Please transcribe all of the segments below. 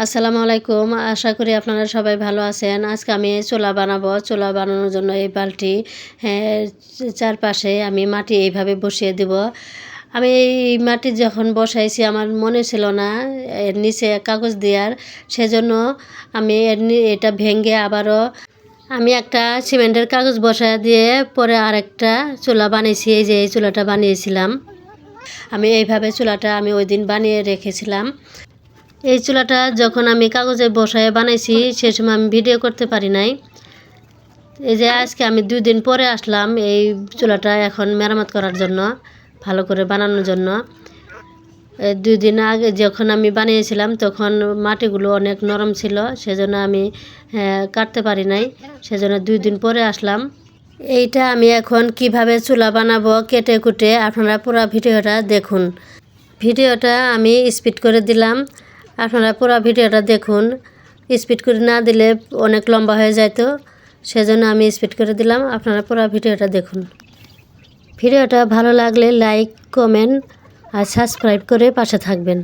আসসালামু আলাইকুম। আশা করি আপনারা সবাই ভালো আছেন। আজকে আমি চুলা বানাবো। চুলা বানানোর জন্য এই বালতি হ্যাঁ, চারপাশে আমি মাটি এইভাবে বসিয়ে দেব। আমি এই মাটি যখন বসাইছি আমার মনে ছিল না এর নিচে কাগজ দেওয়ার, সেজন্য আমি এটা ভেঙে আবারও আমি একটা সিমেন্টের কাগজ বসায় দিয়ে পরে আরেকটা চুলা বানিয়েছি। এই যে এই চুলাটা বানিয়েছিলাম আমি এইভাবে চুলাটা আমি ওই দিন বানিয়ে রেখেছিলাম। এই চুলাটা যখন আমি কাগজে বসায় বানাইছি সে সময় আমি ভিডিও করতে পারি নাই। এই যে আজকে আমি 2 দিন পরে আসলাম এই চুলাটা এখন মেরামত করার জন্য, ভালো করে বানানোর জন্য। 2 দিন আগে যখন আমি বানিয়েছিলাম তখন মাটিগুলো অনেক নরম ছিল, সেজন্য আমি কাটতে পারি নাই, সেজন্য 2 দিন পরে আসলাম। এইটা আমি এখন কিভাবে চুলা বানাবো কেটে কুটে আপনারা পুরো ভিডিওটা দেখুন। ভিডিওটা আমি স্পিড করে দিলাম, আপনারা পুরো ভিডিওটা দেখুন। স্পিড করে না দিলে অনেক লম্বা হয়ে যেত, সেজন্য আমি স্পিড করে দিলাম। আপনারা পুরো ভিডিওটা দেখুন। ভিডিওটা ভালো লাগলে লাইক কমেন্ট আর সাবস্ক্রাইব করে পাশে থাকবেন।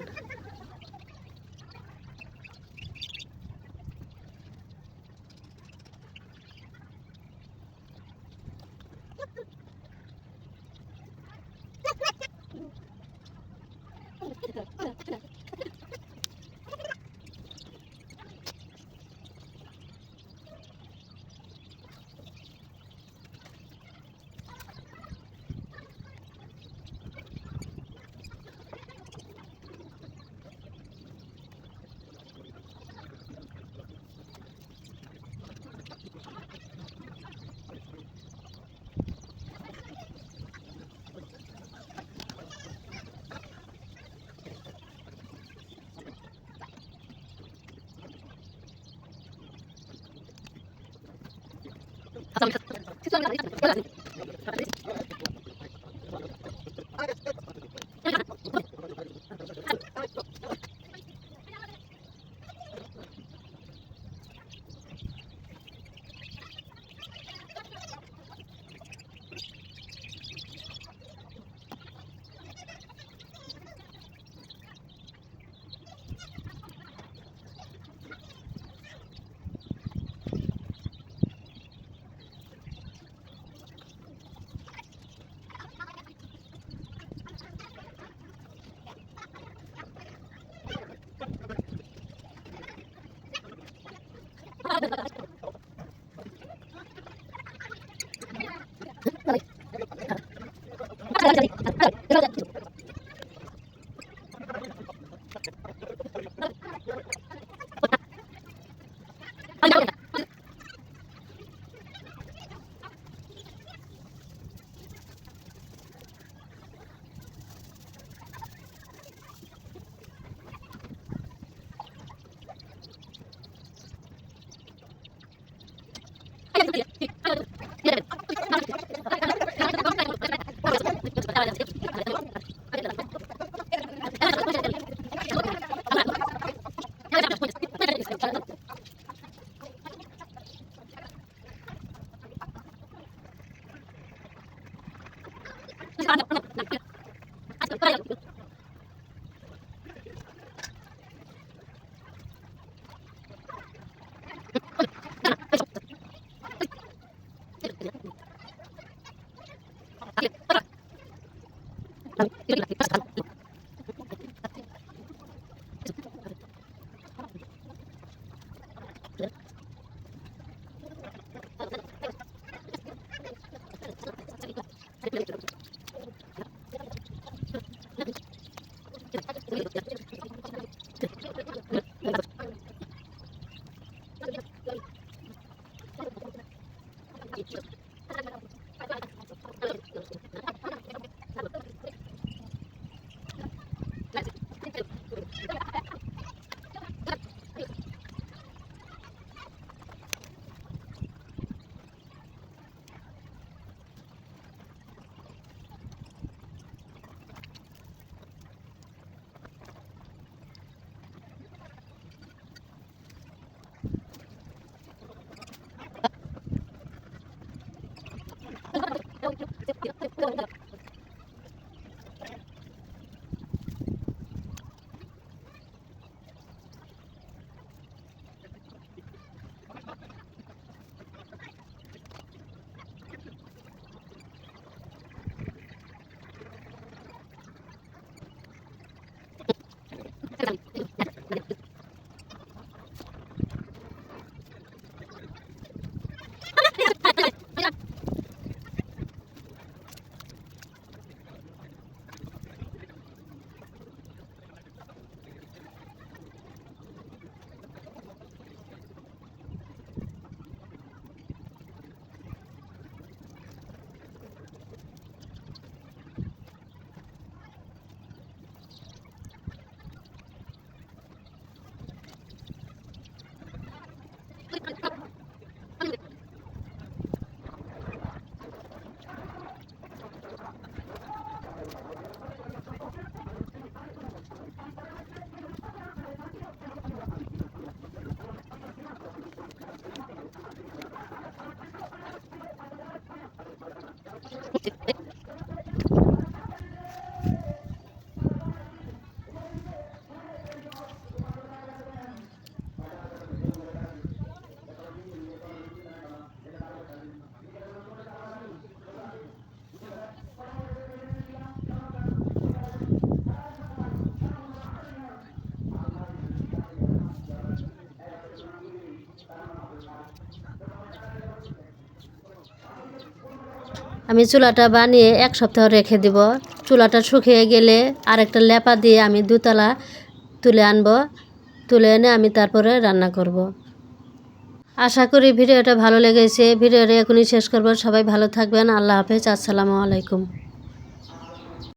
আমি চুলাটা বানিয়ে 1 সপ্তাহ রেখে দিব। চুলাটা শুকিয়ে গেলে আরেকটা লেপা দিয়ে আমি দুতলা তুলে আনব। তুলে এনে আমি তারপরে রান্না করব। আশা করি ভিডিওটা ভালো লেগেছে। ভিডিওটা এখনই শেষ করব। সবাই ভালো থাকবেন। আল্লাহ হাফেজ। আসসালামু আলাইকুম।